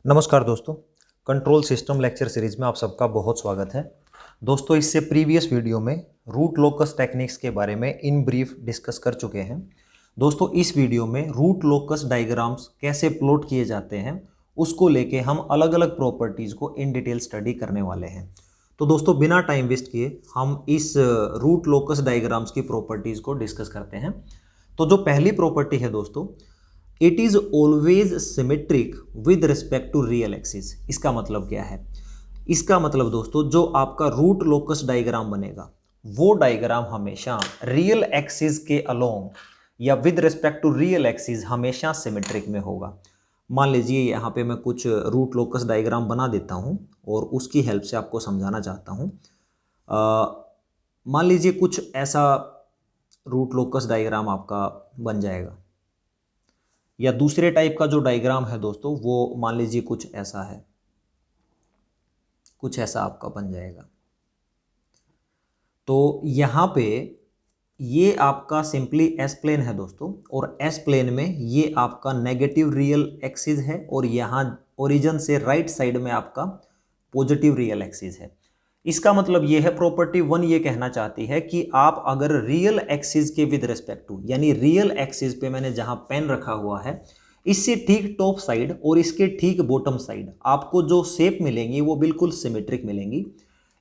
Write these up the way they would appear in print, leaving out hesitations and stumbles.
नमस्कार दोस्तों, control system lecture series में आप सबका बहुत स्वागत है। दोस्तों, इससे प्रीवियस वीडियो में रूट लोकस टेक्निक्स के बारे में इन ब्रीफ डिस्कस कर चुके हैं। दोस्तों, इस वीडियो में रूट लोकस डायग्राम्स कैसे प्लॉट किए जाते हैं उसको लेके हम अलग अलग प्रॉपर्टीज़ को इन डिटेल स्टडी करने वाले हैं। तो दोस्तों, बिना टाइम वेस्ट किए हम इस रूट लोकस डायग्राम्स की प्रॉपर्टीज़ को डिस्कस करते हैं। तो जो पहली प्रॉपर्टी है दोस्तों, it is always symmetric with respect to real axis. इसका मतलब क्या है? इसका मतलब दोस्तों, जो आपका रूट लोकस डायग्राम बनेगा वो डायग्राम हमेशा रियल एक्सिस के अलोंग या with respect to real axis हमेशा सिमेट्रिक में होगा। मान लीजिए यहाँ पे मैं कुछ रूट लोकस डायग्राम बना देता हूँ और उसकी हेल्प से आपको समझाना चाहता हूँ। मान लीजिए कुछ ऐसा रूट लोकस डायग्राम आपका बन जाएगा, या दूसरे टाइप का जो डायग्राम है दोस्तों वो मान लीजिए कुछ ऐसा है, कुछ ऐसा आपका बन जाएगा। तो यहाँ पे ये आपका सिंपली एस प्लेन है दोस्तों, और एस प्लेन में ये आपका नेगेटिव रियल एक्सिस है और यहाँ ओरिजिन से राइट साइड में आपका पॉजिटिव रियल एक्सिस है। इसका मतलब ये है, प्रॉपर्टी 1 ये कहना चाहती है कि आप अगर रियल एक्सिस के विद रिस्पेक्ट टू, यानी रियल एक्सिस पे मैंने जहां पेन रखा हुआ है इससे ठीक टॉप साइड और इसके ठीक बॉटम साइड आपको जो शेप मिलेंगी वो बिल्कुल सिमेट्रिक मिलेंगी।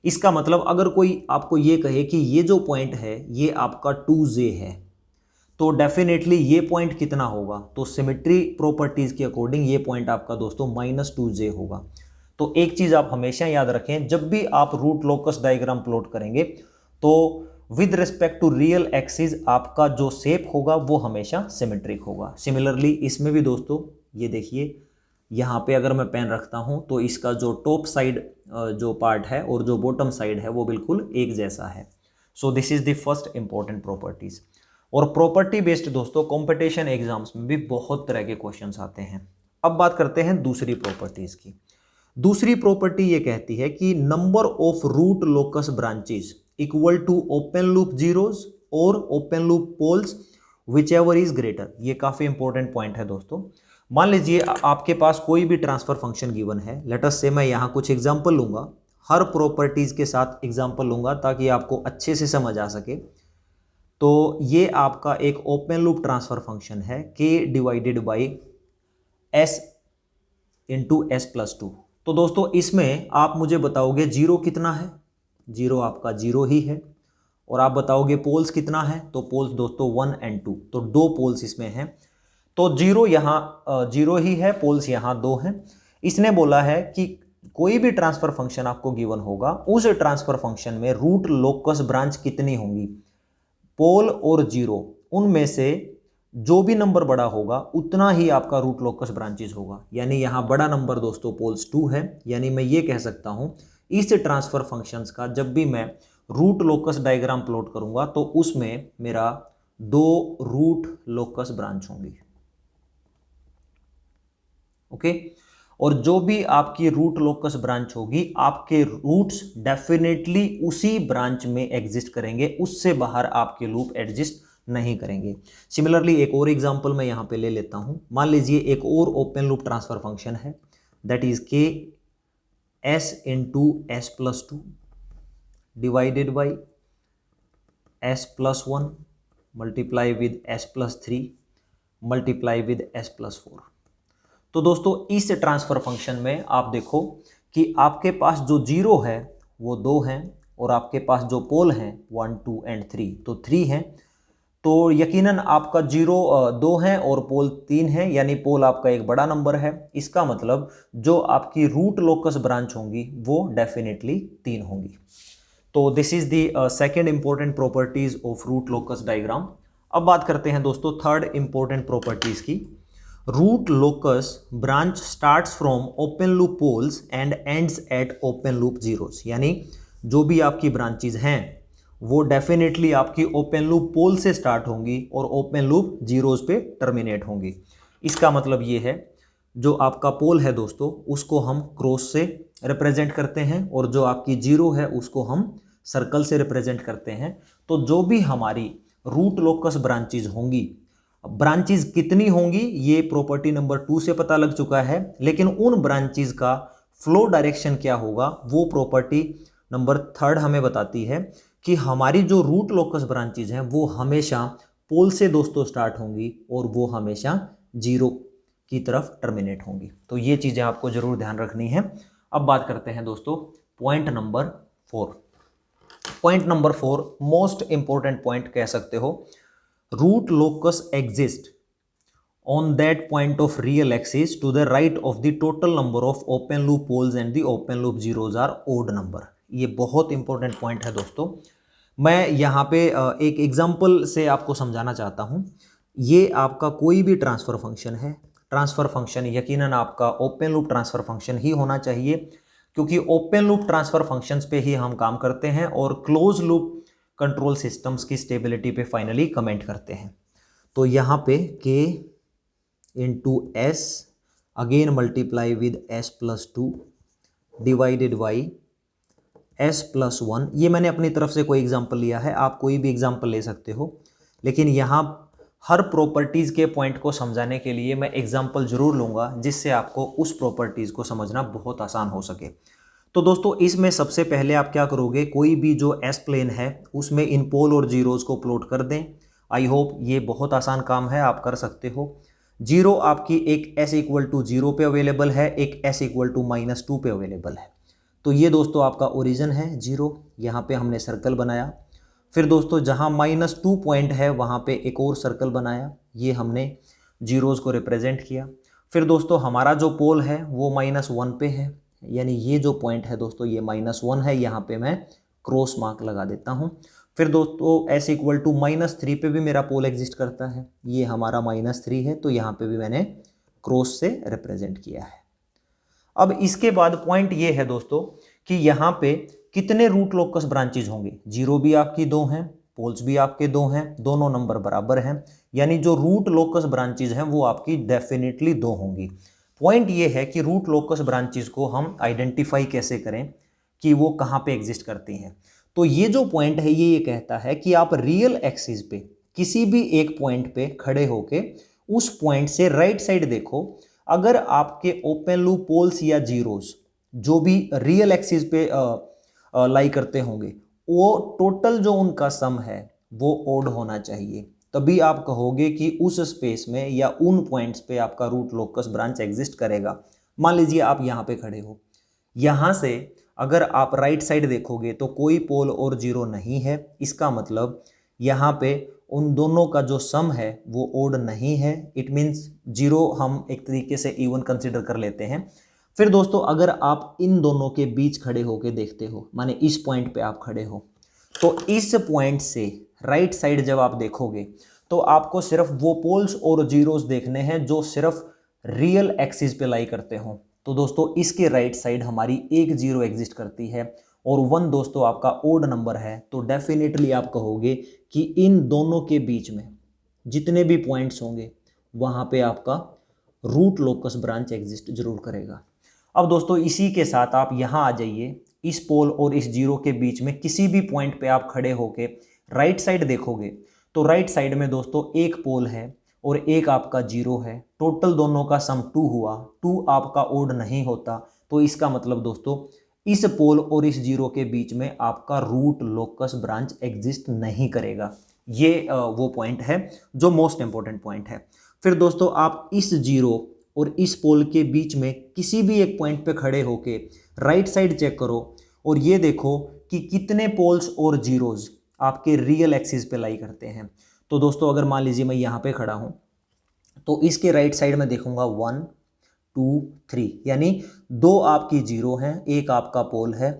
इसका मतलब अगर कोई आपको ये कहे कि ये जो पॉइंट है ये आपका 2J है, तो डेफिनेटली ये पॉइंट कितना होगा? तो सिमेट्री प्रॉपर्टीज के अकॉर्डिंग ये पॉइंट आपका दोस्तों -2J होगा। तो एक चीज आप हमेशा याद रखें, जब भी आप रूट लोकस डायग्राम प्लॉट करेंगे तो with respect to real axis आपका जो शेप होगा वो हमेशा सिमेट्रिक होगा। सिमिलरली इसमें भी दोस्तों ये देखिए, यहाँ पे अगर मैं पेन रखता हूँ तो इसका जो टॉप साइड जो पार्ट है और जो बॉटम साइड है वो बिल्कुल एक जैसा है। सो this is the first important properties. और प्रॉपर्टी बेस्ड दोस्तों कंपटीशन एग्जाम्स में भी बहुत तरह के क्वेश्चंस आते हैं। अब बात करते हैं दूसरी प्रॉपर्टीज की। दूसरी प्रॉपर्टी ये कहती है कि number of root locus branches equal to open loop zeros और open loop poles whichever is greater. ये काफी इंपॉर्टेंट पॉइंट है दोस्तों। मान लीजिए आपके पास कोई भी ट्रांसफर फंक्शन गिवन है, लेट अस से मैं यहाँ कुछ एग्जांपल लूंगा, हर प्रॉपर्टीज के साथ एग्जांपल लूंगा ताकि आपको अच्छे से समझ आ सके। तो ये आपका एक ओपन लूप ट्रांसफर फंक्शन है k divided by s into s plus 2। तो दोस्तों इसमें आप मुझे बताओगे जीरो कितना है? जीरो आपका जीरो ही है। और आप बताओगे पोल्स कितना है? तो पोल्स दोस्तों 1 और 2, तो 2 पोल्स इसमें हैं। तो जीरो यहाँ जीरो ही है, पोल्स यहाँ 2 हैं। इसने बोला है कि कोई भी ट्रांसफर फंक्शन आपको गिवन होगा, उस ट्रांसफर फंक्शन में रूट लोकस ब्रांच कितनी होंगी? पोल और जीरो, उनमें से जो भी नंबर बड़ा होगा उतना ही आपका रूट लोकस ब्रांचेस होगा। यानी यहाँ बड़ा नंबर दोस्तों पोल्स 2 है। यानी मैं ये कह सकता हूँ इस ट्रांसफर फंक्शंस का जब भी मैं रूट लोकस डायग्राम प्लॉट करूंगा तो उसमें मेरा 2 रूट लोकस ब्रांच होंगी। ओके, और जो भी आपकी रूट लोकस ब्रांच होगी आपके रूट्स डेफिनेटली उसी ब्रांच में एग्जिस्ट करेंगे, उससे बाहर आपके लूप एग्जिस्ट नहीं करेंगे। सिमिलरली एक और एग्जांपल मैं यहाँ पे ले लेता हूँ। मान लीजिए एक और ओपन लूप ट्रांसफर फंक्शन है, दैट इज के s into S plus 2 divided by s plus 1 multiply with s plus 3 multiply with s plus 4। तो दोस्तों इस ट्रांसफर फंक्शन में आप देखो कि आपके पास जो जीरो है वो 2 हैं और आपके पास जो पोल हैं 1 2 एंड 3 तो 3 हैं। तो यकीनन आपका जीरो 2 है और पोल 3 है, यानी पोल आपका एक बड़ा नंबर है। इसका मतलब जो आपकी रूट लोकस ब्रांच होंगी वो डेफिनेटली 3 होंगी। तो this is the second important properties of root locus diagram. अब बात करते हैं दोस्तों थर्ड इंपॉर्टेंट प्रॉपर्टीज की। Root locus branch starts from open loop poles and ends at open loop zeros. यानी जो भी आपकी ब्रांचेज हैं वो डेफिनेटली आपकी ओपन लूप पोल से स्टार्ट होंगी और ओपन लूप जीरोस पे टर्मिनेट होंगी। इसका मतलब ये है, जो आपका पोल है दोस्तों उसको हम क्रॉस से रिप्रेजेंट करते हैं और जो आपकी जीरो है उसको हम सर्कल से रिप्रेजेंट करते हैं। तो जो भी हमारी रूट लोकस ब्रांचेज होंगी ब्रांचेज कितनी होंगी ये प्रॉपर्टी नंबर 2 से पता लग चुका है, लेकिन उन ब्रांचेज का फ्लो डायरेक्शन क्या होगा वो प्रॉपर्टी नंबर 3 हमें बताती है कि हमारी जो रूट लोकस ब्रांचेज हैं वो हमेशा पोल से दोस्तों स्टार्ट होंगी और वो हमेशा 0 की तरफ टर्मिनेट होंगी। तो ये चीज़ें आपको जरूर ध्यान रखनी है। अब बात करते हैं दोस्तों point number 4। Point number 4 most important point कह सकते हो। Root locus exist on that point of real axis to the right of the total number of open loop poles and the open loop zeros are odd number। ये बहुत important point है दोस्तों। मैं यहाँ पे एक एग्जांपल से आपको समझाना चाहता हूँ। ये आपका कोई भी ट्रांसफर फंक्शन है, ट्रांसफर फंक्शन यकीनन आपका ओपन लूप ट्रांसफर फंक्शन ही होना चाहिए, क्योंकि ओपन लूप ट्रांसफर फंक्शंस पे ही हम काम करते हैं और क्लोज लूप कंट्रोल सिस्टम्स की स्टेबिलिटी पे फाइनली कमेंट करते हैं। तो यहाँ पे k into s again multiply with s plus 2 divided by s plus 1। ये मैंने अपनी तरफ से कोई एग्जांपल लिया है, आप कोई भी एग्जांपल ले सकते हो, लेकिन यहाँ हर प्रॉपर्टीज़ के पॉइंट को समझाने के लिए मैं एग्जांपल जरूर लूँगा जिससे आपको उस प्रॉपर्टीज़ को समझना बहुत आसान हो सके। तो दोस्तों इसमें सबसे पहले आप क्या करोगे, कोई भी जो एस प्लेन है उसमें इन पोल और जीरोज़ को प्लॉट कर दें। आई होप ये बहुत आसान काम है, आप कर सकते हो। जीरो आपकी एक s इक्वल टू 0 पे अवेलेबल है, एक s इक्वल टू -2 पे अवेलेबल है। तो ये दोस्तों आपका ओरिजिन है 0, यहाँ पे हमने सर्कल बनाया। फिर दोस्तों जहाँ -2 पॉइंट है वहाँ पे एक और सर्कल बनाया, ये हमने जीरोज़ को रिप्रेजेंट किया। फिर दोस्तों हमारा जो पोल है वो -1 पे है, यानी ये जो पॉइंट है दोस्तों ये -1 है, यहाँ पे मैं क्रॉस मार्क लगा देता हूँ। फिर दोस्तों s इक्वल टू -3 पे भी मेरा पोल एग्जिस्ट करता है, ये हमारा -3 है, तो यहाँ पे भी मैंने क्रॉस से रिप्रेजेंट किया है। अब इसके बाद पॉइंट ये है दोस्तों कि यहाँ पे कितने रूट लोकस ब्रांचेज होंगे। जीरो भी आपकी 2 हैं, पोल्स भी आपके 2 हैं, दोनों नंबर बराबर हैं, यानी जो रूट लोकस ब्रांचेज हैं वो आपकी डेफिनेटली 2 होंगी। पॉइंट ये है कि रूट लोकस ब्रांचेज को हम आइडेंटिफाई कैसे करें कि वो कहाँ पे एग्जिस्ट करती हैं। तो ये जो पॉइंट है ये कहता है कि आप रियल एक्सिस पे किसी भी एक पॉइंट पे खड़े होके उस पॉइंट से राइट साइड देखो, अगर आपके ओपन लूप पोल्स या जीरोस जो भी रियल एक्सिस पे लाई करते होंगे वो टोटल जो उनका सम है वो ओड होना चाहिए, तभी आप कहोगे कि उस स्पेस में या उन पॉइंट्स पे आपका रूट लोकस ब्रांच एग्जिस्ट करेगा। मान लीजिए आप यहाँ पे खड़े हो, यहाँ से अगर आप राइट साइड देखोगे तो कोई पोल और जीरो नहीं है, इसका मतलब यहाँ पे उन दोनों का जो सम है वो ओड नहीं है। इट मीन्स जीरो हम एक तरीके से इवन कंसिडर कर लेते हैं। फिर दोस्तों अगर आप इन दोनों के बीच खड़े होके देखते हो, माने इस पॉइंट पे आप खड़े हो, तो इस पॉइंट से राइट साइड जब आप देखोगे तो आपको सिर्फ वो पोल्स और जीरोस देखने हैं जो सिर्फ रियल एक्सिस पे लाई करते हो। तो दोस्तों इसके राइट साइड हमारी एक जीरो एग्जिस्ट करती है और 1 दोस्तों आपका ओड नंबर है, तो डेफिनेटली आप कहोगे कि इन दोनों के बीच में जितने भी पॉइंट्स होंगे वहाँ पे आपका रूट लोकस ब्रांच एग्जिस्ट जरूर करेगा। अब दोस्तों इसी के साथ आप यहाँ आ जाइए, इस पोल और इस जीरो के बीच में किसी भी पॉइंट पे आप खड़े होके राइट साइड देखोगे तो राइट साइड में दोस्तों एक पोल है और एक आपका जीरो है, टोटल दोनों का सम 2 हुआ, 2 आपका ओड नहीं होता, तो इसका मतलब दोस्तों इस पोल और इस जीरो के बीच में आपका रूट लोकस ब्रांच एग्जिस्ट नहीं करेगा। ये वो पॉइंट है जो मोस्ट इंपॉर्टेंट पॉइंट है। फिर दोस्तों आप इस जीरो और इस पोल के बीच में किसी भी एक पॉइंट पे खड़े होके राइट साइड चेक करो और ये देखो कि कितने पोल्स और जीरोज आपके रियल एक्सिस पे लाई करते हैं। तो दोस्तों अगर मान लीजिए मैं यहाँ पे खड़ा हूँ तो इसके राइट साइड में देखूंगा 1 2 3, यानी 2 आपकी जीरो हैं, एक आपका पोल है,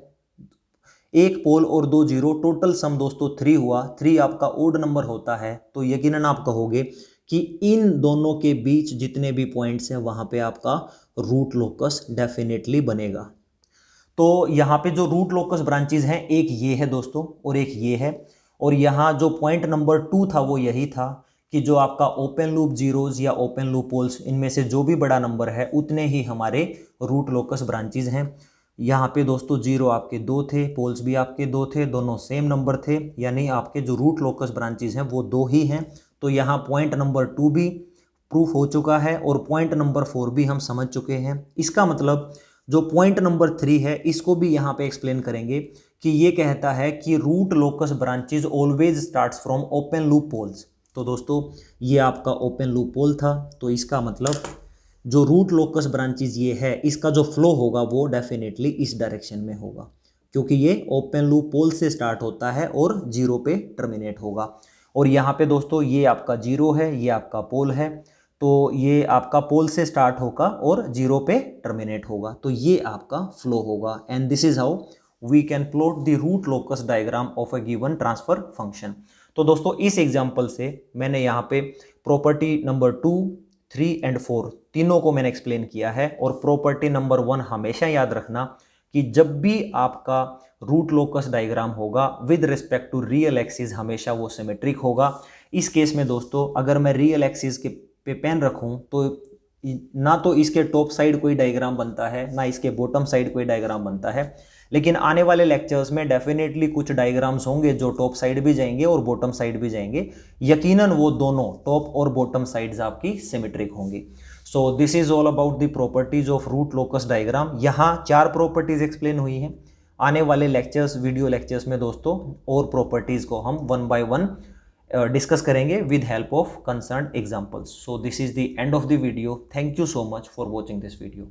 एक पोल और 2 जीरो, टोटल सम दोस्तों 3 हुआ। 3 आपका ओड नंबर होता है, तो यकीनन आप कहोगे कि इन दोनों के बीच जितने भी पॉइंट्स हैं वहां पे आपका रूट लोकस डेफिनेटली बनेगा। तो यहाँ पे जो रूट लोकस ब्रांचेज हैं एक ये है दोस्तों और एक ये है, और यहाँ जो पॉइंट नंबर 2 था वो यही था कि जो आपका ओपन लूप जीरोज या ओपन लूप पोल्स इनमें से जो भी बड़ा नंबर है उतने ही हमारे रूट लोकस ब्रांचेज हैं। यहाँ पे दोस्तों जीरो आपके 2 थे, पोल्स भी आपके 2 थे, दोनों सेम नंबर थे, यानी आपके जो रूट लोकस ब्रांचेज हैं वो 2 ही हैं। तो यहाँ पॉइंट नंबर 2 भी प्रूफ हो चुका है और पॉइंट नंबर 4 भी हम समझ चुके हैं। इसका मतलब जो पॉइंट नंबर 3 है इसको भी यहाँ पे एक्सप्लेन करेंगे कि ये कहता है कि root locus branches always starts from open loop poles. तो दोस्तों ये आपका ओपन लूप पोल था, तो इसका मतलब जो रूट लोकस ब्रांचेज ये है इसका जो फ्लो होगा वो डेफिनेटली इस डायरेक्शन में होगा, क्योंकि ये ओपन लूप पोल से स्टार्ट होता है और जीरो पे टर्मिनेट होगा। और यहाँ पे दोस्तों ये आपका जीरो है, ये आपका पोल है, तो ये आपका पोल से स्टार्ट होगा और जीरो पे टर्मिनेट होगा, तो ये आपका फ्लो होगा। And this is how we can plot the root locus diagram of a given transfer function. तो दोस्तों इस एग्जांपल से मैंने यहाँ पे प्रॉपर्टी नंबर 2, 3 एंड 4 तीनों को मैंने एक्सप्लेन किया है। और प्रॉपर्टी नंबर 1 हमेशा याद रखना कि जब भी आपका रूट लोकस डायग्राम होगा with respect to real axis हमेशा वो सिमेट्रिक होगा। इस केस में दोस्तों अगर मैं रियल एक्सिस के पे पेन रखूं तो ना तो इसके टॉप साइड कोई डायग्राम बनता है ना इसके बॉटम साइड कोई डायग्राम बनता है, लेकिन आने वाले लेक्चर्स में डेफिनेटली कुछ डायग्राम्स होंगे जो टॉप साइड भी जाएंगे और बॉटम साइड भी जाएंगे। यकीनन वो दोनों टॉप और बॉटम साइड्स आपकी सिमेट्रिक होंगी। So this is all about the properties of root locus diagram. यहाँ 4 प्रॉपर्टीज एक्सप्लेन हुई हैं। आने वाले लेक्चर्स, वीडियो लेक्चर्स में दोस्तों और प्रॉपर्टीज को हम 1 by 1 डिस्कस करेंगे with help of concerned examples. So this is the end of the video. Thank you so much for watching this video.